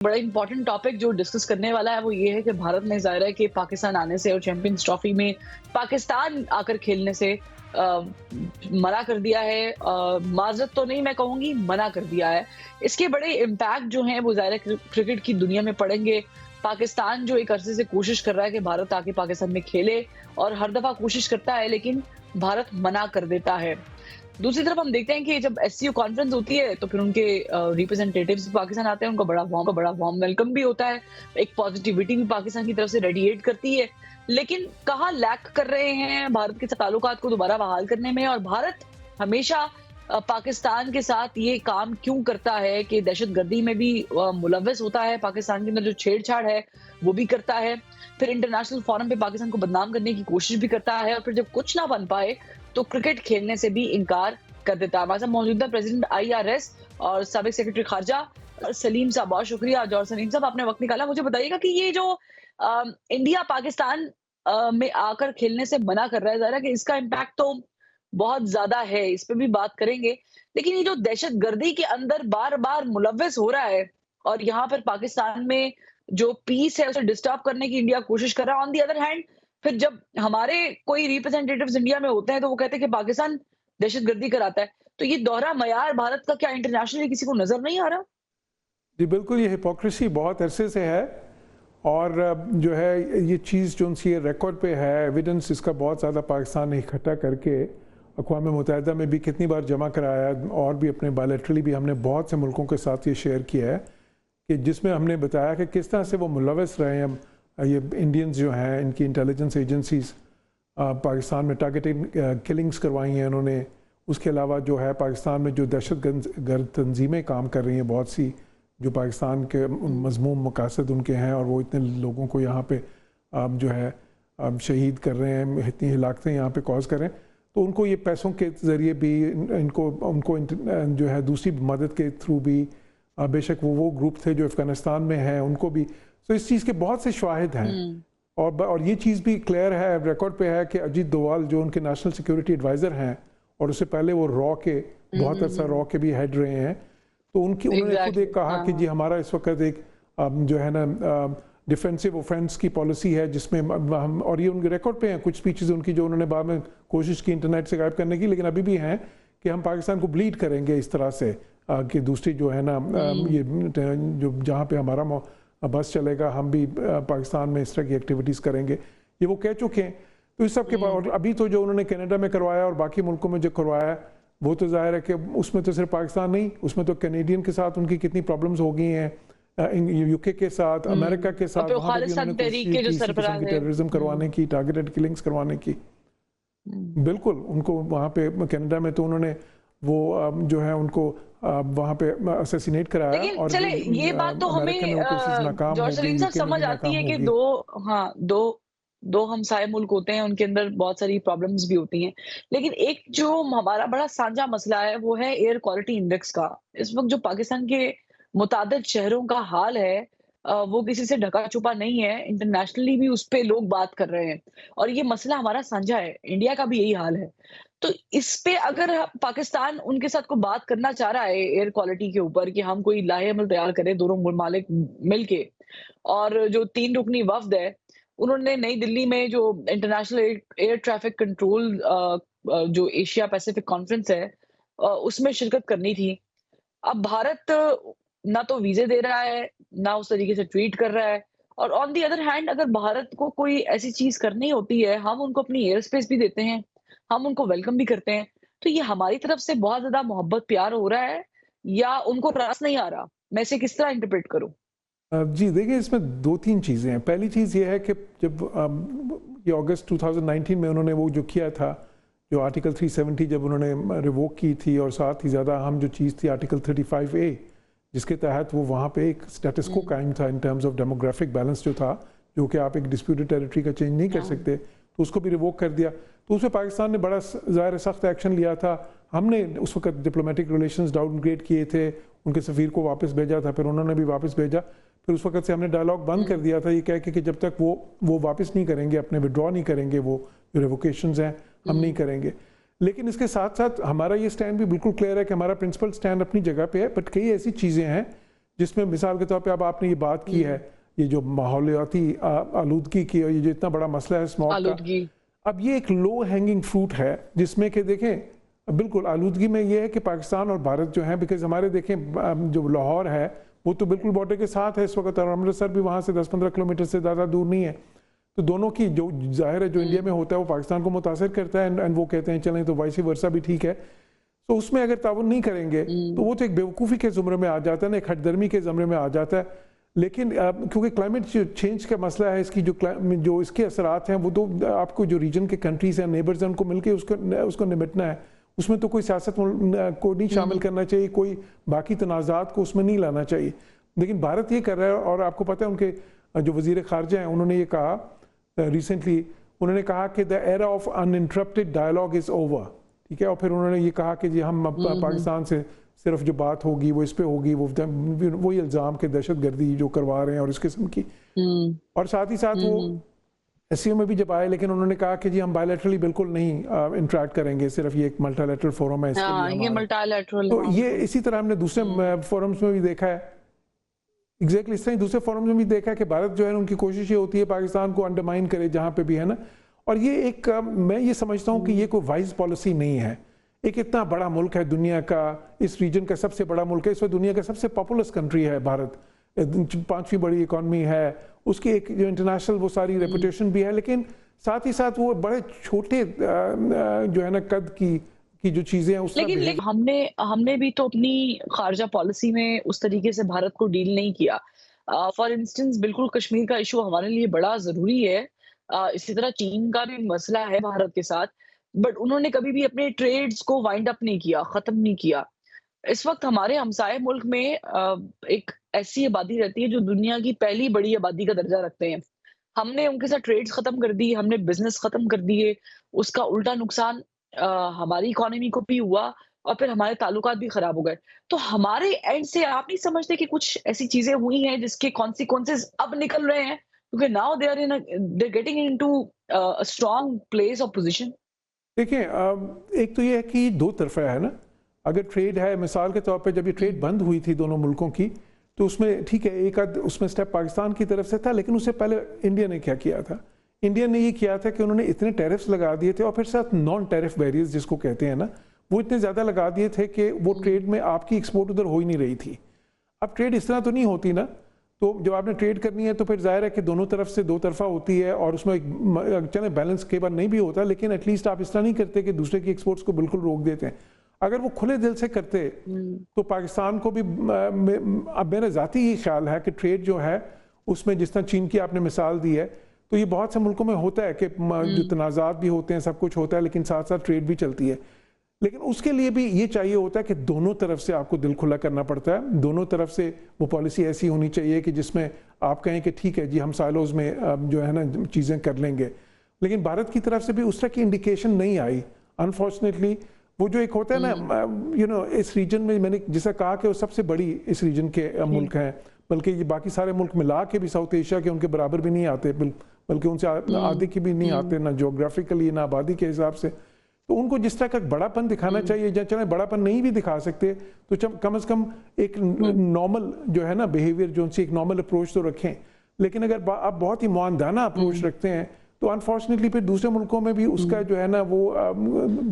बड़ा important topic जो discuss करने वाला है वो ये है कि भारत ने ज़ाहिर है कि पाकिस्तान आने से और चैंपियंस ट्रॉफी में पाकिस्तान आकर खेलने से मना कर दिया है। माजरत तो नहीं मैं कहूँगी, मना कर दिया है। इसके बड़े इम्पैक्ट जो हैं वो ज़ाहिर है क्रिकेट की दुनिया में पड़ेंगे। पाकिस्तान जो एक अरसे से कोशिश कर रहा है कि भारत आके पाकिस्तान में खेले और हर दफ़ा कोशिश करता है लेकिन भारत मना कर देता है। दूसरी तरफ हम देखते हैं कि जब एससीओ कॉन्फ्रेंस होती है तो फिर उनके रिप्रेजेंटेटिव्स पाकिस्तान आते हैं, उनका बड़ा वार्म वेलकम भी होता है। एक पॉजिटिविटी भी पाकिस्तान की तरफ से रेडिएट करती है। लेकिन कहाँ लैक कर रहे हैं भारत के ताल्लुकात को दोबारा बहाल करने में, और भारत हमेशा पाकिस्तान के साथ ये काम क्यों करता है कि दहशतगर्दी में भी मुलव्वस होता है, पाकिस्तान के अंदर जो छेड़छाड़ है वो भी करता है, फिर इंटरनेशनल फोरम पे पाकिस्तान को बदनाम करने की कोशिश भी करता है, और फिर जब कुछ ना बन पाए तो क्रिकेट खेलने से भी इनकार कर देता है। हमारे साथ मौजूदा प्रेसिडेंट IRS और साबिक सेक्रेटरी खारजा सलीम साहब, बहुत शुक्रिया। और सलीम साहब, आपने वक्त निकाला। मुझे बताइएगा कि ये जो इंडिया पाकिस्तान में आकर खेलने से मना कर रहा है, ज़रा कि इसका इम्पैक्ट तो बहुत ज्यादा है, इस पे भी बात करेंगे। लेकिन ये जो दहशतगर्दी के अंदर बार बार मुलव्वस हो रहा है और यहाँ पर पाकिस्तान में जो पीस है उसे डिस्टर्ब करने की इंडिया कोशिश कर रहा है। ऑन दी अदर हैंड फिर जब हमारे कोई रिप्रेजेंटेटिव्स इंडिया में होते हैं तो वो कहते हैं कि पाकिस्तान दहशतगर्दी कराता है। तो ये दोहरा मयार भारत का क्या इंटरनेशनली किसी को नजर नहीं आ रहा? जी बिल्कुल, ये हिपोक्रेसी बहुत अरसे से है। और जो है ये चीज़ जो उनकी रिकॉर्ड पे है, एविडेंस इसका बहुत ज़्यादा पाकिस्तान ने इकट्ठा करके अक़वाम मुत्तहिदा में भी कितनी बार जमा कराया है, और भी अपने बायलैटरली भी हमने बहुत से मुल्कों के साथ ये शेयर किया है कि जिसमें हमने बताया कि किस तरह से वो मुलव्वस रहे हैं। ये इंडियंस जो हैं, इनकी इंटेलिजेंस एजेंसीज़ पाकिस्तान में टारगेटेड किलिंग्स करवाई हैं उन्होंने। उसके अलावा जो है पाकिस्तान में जो दहशतगर्द तंजीमें काम कर रही हैं बहुत सी, जो पाकिस्तान के मज़मूम मकासद उनके हैं, और वो इतने लोगों को यहाँ पे जो है शहीद कर रहे हैं, इतनी हिलाकतें यहाँ पे कॉज कर रहे हैं। तो उनको ये पैसों के ज़रिए भी उनको जो है दूसरी मदद के थ्रू भी, बेशक वो ग्रुप थे जो अफ़गानिस्तान में हैं, उनको भी। तो इस चीज़ के बहुत से शाहिद हैं। और ये चीज़ भी क्लियर है, रिकॉर्ड पे है कि अजीत डोवाल जो उनके नेशनल सिक्योरिटी एडवाइज़र हैं, और उससे पहले वो रॉ के बहुत अर्सा रॉ के भी हेड रहे हैं, तो उन्होंने खुद एक कहा कि जी हमारा इस वक्त एक जो है ना डिफेंसिव ऑफेंस की पॉलिसी है जिसमें हम, और ये उनके रिकॉर्ड पे हैं कुछ स्पीचेस उनकी जो उन्होंने बाद में कोशिश की इंटरनेट से गायब करने की, लेकिन अभी भी हैं कि हम पाकिस्तान को ब्लीड करेंगे इस तरह से कि दूसरी जो है ना ये जो जहाँ पे हमारा बस चलेगा हम भी पाकिस्तान में इस तरह की एक्टिविटीज़ करेंगे, ये वो कह चुके हैं। तो इस सब के बाद अभी तो जो उन्होंने कनाडा में करवाया और बाकी मुल्कों में जो करवाया, वो तो जाहिर है कि उसमें तो सिर्फ पाकिस्तान नहीं, उसमें तो कैनेडियन के साथ उनकी कितनी प्रॉब्लम्स हो गई हैं, यूके के साथ, अमेरिका के साथ, वहाँ पे उन्होंने टेररिज्म करवाने की, टारगेटेड किलिंग्स करवाने की। बिल्कुल, उनको वहाँ पे कनाडा में तो उन्होंने वो जो है उनको वहाँ पे असैसिनेट कराया। और चले ये बात तो हमें जॉर्ज सलीम साहब समझ आती है कि दो हमसाए मुल्क होते हैं, उनके अंदर बहुत सारी प्रॉब्लम्स भी होती हैं। लेकिन एक जो हमारा बड़ा साझा मसला है वो है एयर क्वालिटी इंडेक्स का। इस वक्त जो पाकिस्तान के मुतादिद शहरों का हाल है वो किसी से ढका छुपा नहीं है। इंटरनेशनली भी उस पे लोग बात कर रहे हैं और ये मसला हमारा साझा है, इंडिया का भी यही हाल है। तो इस पे अगर पाकिस्तान उनके साथ को बात करना चाह रहा है एयर क्वालिटी के ऊपर कि हम कोई लाहे-अमल तैयार करें दोनों ममालिक मिलके, और जो 3 रुकनी वफ्द है उन्होंने नई दिल्ली में जो इंटरनेशनल एयर ट्रैफिक कंट्रोल जो एशिया पैसिफिक कॉन्फ्रेंस है उसमें शिरकत करनी थी। अब भारत ना तो वीजे दे रहा है, ना उस तरीके से ट्वीट कर रहा है, और ऑन दी अदर हैंड अगर भारत को कोई ऐसी चीज करनी होती है हम उनको अपनी एयर स्पेस भी देते हैं, हम उनको वेलकम भी करते हैं। तो ये हमारी तरफ से बहुत ज्यादा मोहब्बत प्यार हो रहा है या उनको रास नहीं आ रहा? मैं इसे किस तरह इंटरप्रेट करूं? जी देखिए, इसमें 2-3 चीज़ें हैं। पहली चीज़ ये है कि जब ये अगस्त 2019 में उन्होंने वो जो किया था, जो आर्टिकल 370 जब उन्होंने रिवोक की थी, और साथ ही ज़्यादा अहम जो चीज़ थी आर्टिकल 35A, जिसके तहत वो वहाँ पे एक स्टेटस को कायम था in terms of demographic balance जो था, जो कि आप एक डिस्प्यूटेड टेरिटरी का चेंज नहीं कर सकते, तो उसको भी रिवोक कर दिया। तो उसमें पाकिस्तान ने बड़ा ज़ाहिर सख्त एक्शन लिया था। हमने उस वक्त डिप्लोमेटिक रिलेशंस डाउनग्रेड किए थे, उनके सफ़ीर को वापस भेजा था, फिर उन्होंने भी वापस भेजा। फिर उस वक्त से हमने डायलॉग बंद कर दिया था, ये कह के कि जब तक वो वापस नहीं करेंगे, अपने विड्रॉ नहीं करेंगे, वो जो रिवोकेशंस हैं हम नहीं करेंगे। लेकिन इसके साथ साथ हमारा ये स्टैंड भी बिल्कुल क्लियर है कि हमारा प्रिंसिपल स्टैंड अपनी जगह पे है, बट कई ऐसी चीज़ें हैं جس میں مثال کے طور پہ اب آپ نے یہ بات کی ہے یہ جو ماحولیاتی آلودگی کی اور یہ جو اتنا بڑا مسئلہ ہے اسموگ کا، اب یہ ایک لو ہینگنگ فروٹ ہے جس میں کہ دیکھیں بالکل آلودگی میں یہ ہے کہ پاکستان اور بھارت جو ہیں، بیکاز ہمارے دیکھیں جو لاہور ہے وہ تو بالکل بارڈر کے ساتھ ہے اس وقت، اور امرتسر بھی وہاں سے 10-15 کلومیٹر سے زیادہ دور نہیں ہے، تو دونوں کی جو ظاہر ہے جو انڈیا میں ہوتا ہے وہ پاکستان کو متاثر کرتا ہے، اینڈ وہ کہتے ہیں چلیں تو وائس ورسا بھی ٹھیک ہے، تو اس میں اگر تعاون نہیں کریں گے تو وہ تو ایک بیوقوفی کے زمرے میں آ جاتا ہے نا، ایک ہٹ درمی کے زمرے میں آ جاتا ہے. لیکن کیونکہ کلائمیٹ چینج کا مسئلہ ہے، اس کی جو اس کے اثرات ہیں وہ تو آپ کو جو ریجن کے کنٹریز ہیں نیبرز ہیں ان کو مل کے اس کو نمٹنا ہے، اس میں تو کوئی سیاست کو نہیں شامل کرنا چاہیے، کوئی باقی تنازعات کو اس میں نہیں لانا چاہیے. لیکن بھارت یہ کر رہا ہے، اور آپ کو پتہ ہے ان کے جو وزیر خارجہ ہیں انہوں نے یہ کہا ریسنٹلی، انہوں نے کہا کہ the era of uninterrupted dialogue is over، ٹھیک ہے، اور پھر انہوں نے یہ کہا کہ جی ہم پاکستان سے صرف جو بات ہوگی وہ اس پہ ہوگی، وہی الزام کہ دہشت گردی جو کروا رہے ہیں اور اس قسم کی، اور ساتھ ہی ساتھ وہ ایس سی او میں بھی جب آئے لیکن انہوں نے کہا کہ جی ہم بائی لیٹرلی بالکل نہیں انٹریکٹ کریں گے، صرف یہ ایک ملٹی لیٹرل فورم ہے اس کے لیے. تو یہ اسی طرح ہم نے دوسرے فورمز میں بھی دیکھا ہے، ایگزیکٹلی اس طرح دوسرے فورمز میں بھی دیکھا ہے کہ بھارت جو ہے ان کی کوشش یہ ہوتی ہے پاکستان کو انڈرمائن کرے جہاں پہ بھی ہے نا، اور یہ ایک میں یہ سمجھتا ہوں کہ یہ کوئی وائز پالیسی نہیں ہے. ایک اتنا بڑا ملک ہے دنیا کا، اس ریجن کا سب سے بڑا ملک ہے، اس وقت دنیا کا سب سے پاپولس کنٹری ہے بھارت، 5ویں بڑی اکانومی ہے، اس کی ایک جو انٹرنیشنل وہ ساری ریپوٹیشن بھی ہے، لیکن ساتھ ہی ساتھ وہ بڑے چھوٹے جو ہے نا قد کی جو چیزیں ہیں اس طرح. لیکن ہم نے بھی تو اپنی خارجہ پالیسی میں اس طریقے سے بھارت کو ڈیل نہیں کیا. فار انسٹنس بالکل کشمیر کا ایشو ہمارے لیے بڑا ضروری ہے، اسی طرح چین کا بھی مسئلہ ہے بھارت کے ساتھ، بٹ انہوں نے کبھی بھی اپنے ٹریڈز کو وائنڈ اپ نہیں کیا، ختم نہیں کیا. اس وقت ہمارے ہمسائے ملک میں ایک ایسی آبادی رہتی ہے جو دنیا کی پہلی بڑی آبادی کا درجہ رکھتے ہیں. ہم نے ان کے ساتھ ٹریڈز ختم کر دی، ہم نے بزنس ختم کر دیے، اس کا الٹا نقصان ہماری اکانومی کو بھی ہوا اور پھر ہمارے تعلقات بھی خراب ہو گئے. تو ہمارے اینڈ سے آپ نہیں سمجھتے کہ کچھ ایسی چیزیں ہوئی ہیں جس کے کانسیکوینسز اب نکل رہے ہیں، کیونکہ now they are getting into a strong place اور پوزیشن. دیکھیں ایک تو یہ ہے کہ دو طرفہ ہے نا، اگر ٹریڈ ہے مثال کے طور پہ جب یہ ٹریڈ بند ہوئی تھی دونوں ملکوں کی تو اس میں ٹھیک ہے ایک آدھ اس میں سٹیپ پاکستان کی طرف سے تھا، لیکن اس سے پہلے انڈیا نے کیا کیا تھا؟ انڈیا نے یہ کیا تھا کہ انہوں نے اتنے ٹیرفز لگا دیے تھے، اور پھر ساتھ نان ٹیرف بیریئرز جس کو کہتے ہیں نا، وہ اتنے زیادہ لگا دیے تھے کہ وہ ٹریڈ میں آپ کی ایکسپورٹ ادھر ہو ہی نہیں رہی تھی. اب ٹریڈ اس طرح تو نہیں ہوتی نا، تو جب آپ نے ٹریڈ کرنی ہے تو پھر ظاہر ہے کہ دونوں طرف سے دو طرفہ ہوتی ہے، اور اس میں چلیں بیلنس کئی بار نہیں بھی ہوتا، لیکن ایٹ لیسٹ آپ اس طرح نہیں کرتے کہ دوسرے کی ایکسپورٹس کو بالکل روک دیتے ہیں. اگر وہ کھلے دل سے کرتے تو پاکستان کو بھی، اب میرا ذاتی یہ خیال ہے کہ ٹریڈ جو ہے اس میں جس طرح چین کی آپ نے مثال دی ہے تو یہ بہت سے ملکوں میں ہوتا ہے کہ جو تنازعات بھی ہوتے ہیں، سب کچھ ہوتا ہے، لیکن ساتھ ساتھ ٹریڈ بھی چلتی ہے. لیکن اس کے لیے بھی یہ چاہیے ہوتا ہے کہ دونوں طرف سے آپ کو دل کھلا کرنا پڑتا ہے، دونوں طرف سے وہ پالیسی ایسی ہونی چاہیے کہ جس میں آپ کہیں کہ ٹھیک ہے جی ہم سائلوز میں جو ہے نا چیزیں کر لیں گے. لیکن بھارت کی طرف سے بھی اس طرح کی انڈیکیشن نہیں آئی انفارچونیٹلی. وہ جو ایک ہوتا ہے نا اس ریجن میں میں نے جیسا کہا کہ وہ سب سے بڑی اس ریجن کے ملک ہیں، بلکہ یہ باقی سارے ملک ملا کے بھی ساؤتھ ایشیا کے ان کے برابر بھی نہیں آتے، بلکہ ان سے آدھے کی بھی نہیں آتے، نہ جغرافیکلی نہ آبادی کے حساب سے. تو ان کو جس طرح کا بڑا پن دکھانا چاہیے، یا چلیں بڑا پن نہیں بھی دکھا سکتے تو کم از کم ایک نارمل جو ہے نا بیہیویئر جو ان سے ایک نارمل اپروچ تو رکھیں. لیکن اگر آپ بہت ہی معاندانہ اپروچ رکھتے ہیں تو انفارچونیٹلی پھر دوسرے ملکوں میں بھی اس کا جو ہے نا وہ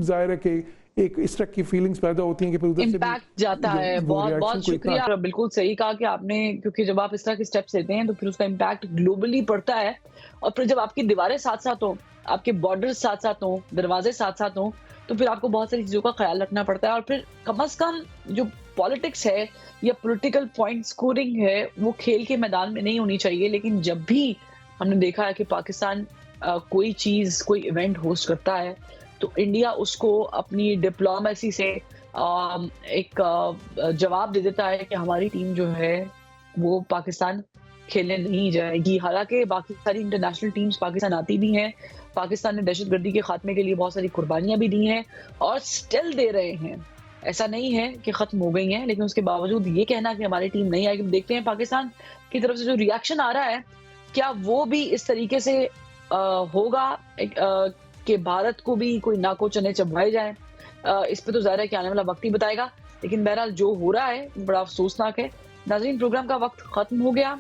ظاہر ہے کہ ایک اس طرح کی فیلنگز پیدا ہوتی ہیں کہ پھر ادھر سے امپیکٹ جاتا ہے. بہت شکریہ، بالکل صحیح کہا کہ آپ نے، کیونکہ جب آپ اس طرح کے سٹیپس لیتے ہیں تو پھر اس کا امپیکٹ گلوبلی پڑتا ہے، اور پھر جب آپ کی دیواریں ساتھ ساتھ ہوں، آپ کے بارڈر ساتھ ساتھ ہوں، دروازے ساتھ ساتھ ہوں، تو پھر آپ کو بہت ساری چیزوں کا خیال رکھنا پڑتا ہے. اور پھر کم از کم جو پالیٹکس ہے یا پولیٹیکل پوائنٹ سکورنگ ہے وہ کھیل کے میدان میں نہیں ہونی چاہیے. لیکن جب بھی ہم نے دیکھا ہے کہ پاکستان کوئی چیز، کوئی ایونٹ ہوسٹ کرتا ہے تو انڈیا اس کو اپنی ڈپلومیسی سے ایک جواب دے دیتا ہے کہ ہماری ٹیم جو ہے وہ پاکستان کھیلنے نہیں جائے گی. حالانکہ باقی ساری انٹرنیشنل ٹیمز پاکستان آتی بھی ہیں، پاکستان نے دہشت گردی کے خاتمے کے لیے بہت ساری قربانیاں بھی دی ہیں اور سٹل دے رہے ہیں. ایسا نہیں ہے کہ ختم ہو گئی ہیں، لیکن اس کے باوجود یہ کہنا کہ ہماری ٹیم نہیں آئے گی. دیکھتے ہیں پاکستان کی طرف سے جو ریاکشن آ رہا ہے کیا وہ بھی اس طریقے سے ہوگا کہ بھارت کو بھی کوئی ناکو چنے چبھائے جائیں. اس پہ تو ظاہر ہے کہ آنے والا وقت ہی بتائے گا. لیکن بہرحال جو ہو رہا ہے بڑا افسوسناک ہے. नाज़रीन, प्रोग्राम का वक्त खत्म हो गया।